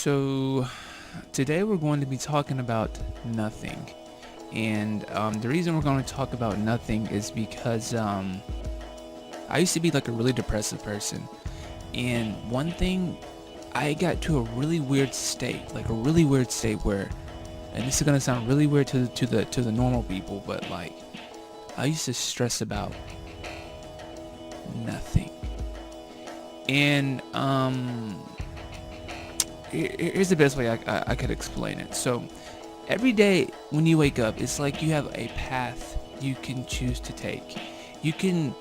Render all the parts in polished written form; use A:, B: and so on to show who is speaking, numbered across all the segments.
A: So, today we're going to be talking about nothing. And the reason we're going to talk about nothing is because I used to be like a really depressive person. And one thing, I got to a really weird state, where, and this is going to sound really weird to the normal people, but like, I used to stress about nothing. And here's the best way I could explain it. So every day when you wake up, it's like you have a path you can choose to take. You can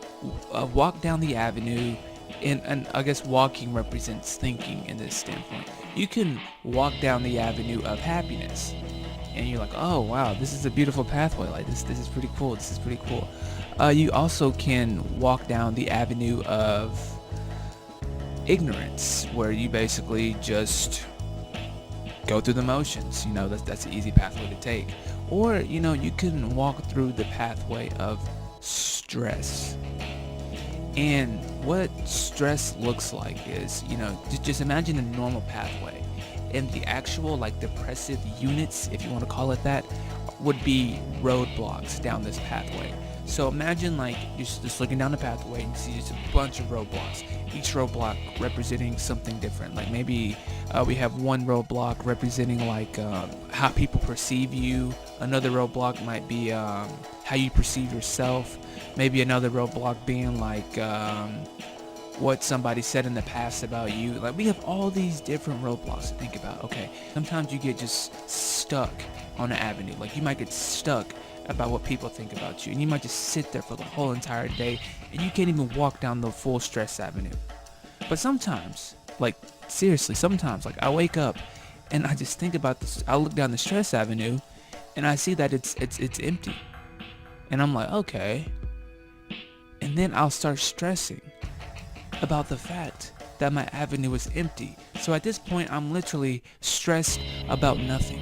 A: walk down the avenue, and I guess walking represents thinking in this standpoint. You can walk down the avenue of happiness, and you're like, oh wow, this is a beautiful pathway. Like this is pretty cool. This is pretty cool. You also can walk down the avenue of ignorance, where you basically just go through the motions. That's an easy pathway to take. Or you can walk through the pathway of stress. And what stress looks like is, just imagine a normal pathway, and the actual like depressive units, if you want to call it that, would be roadblocks down this pathway. So imagine like you're just looking down the pathway and you see just a bunch of roadblocks, each roadblock representing something different. Like maybe we have one roadblock representing like how people perceive you. Another roadblock might be how you perceive yourself. Maybe another roadblock being like what somebody said in the past about you. Like we have all these different roadblocks to think about. Okay, sometimes you get just stuck on an avenue. Like you might get stuck about what people think about you, and you might just sit there for the whole entire day and you can't even walk down the full stress avenue. But sometimes, like seriously, sometimes like I wake up and I just think about this. I look down the stress avenue and I see that it's empty, and I'm like, okay. And then I'll start stressing about the fact that my avenue is empty. So at this point I'm literally stressed about nothing.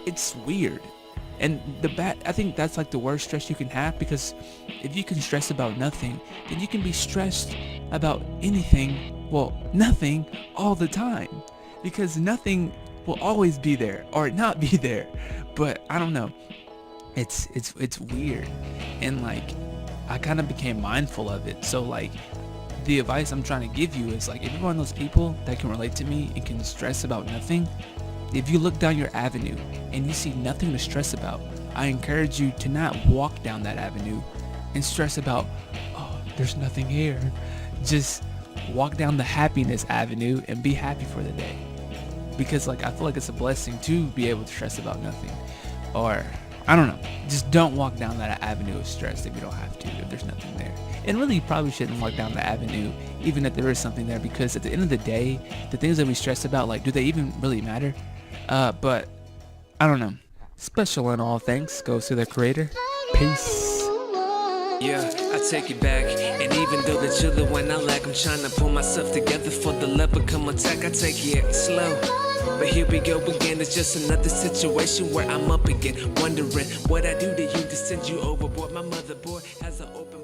A: It's weird. And I think that's like the worst stress you can have, because if you can stress about nothing, then you can be stressed about anything, nothing all the time, because nothing will always be there or not be there. But I don't know. It's weird. And like I kind of became mindful of it. So like the advice I'm trying to give you is like, if you're one of those people that can relate to me and can stress about nothing, if you look down your avenue and you see nothing to stress about, I encourage you to not walk down that avenue and stress about, oh, there's nothing here. Just walk down the happiness avenue and be happy for the day. Because like I feel like it's a blessing to be able to stress about nothing. Or I don't know, just don't walk down that avenue of stress if you don't have to, if there's nothing there. And really, you probably shouldn't walk down the avenue even if there is something there, because at the end of the day, the things that we stress about, like, do they even really matter? But I don't know. Special and all thanks goes to the creator. Peace.
B: Yeah, I take it back. And even though the chiller when I lack, I'm trying to pull myself together for the leopard come attack. I take it slow. But here we go again, it's just another situation where I'm up again, wondering what I do to you to send you overboard. My motherboard has an open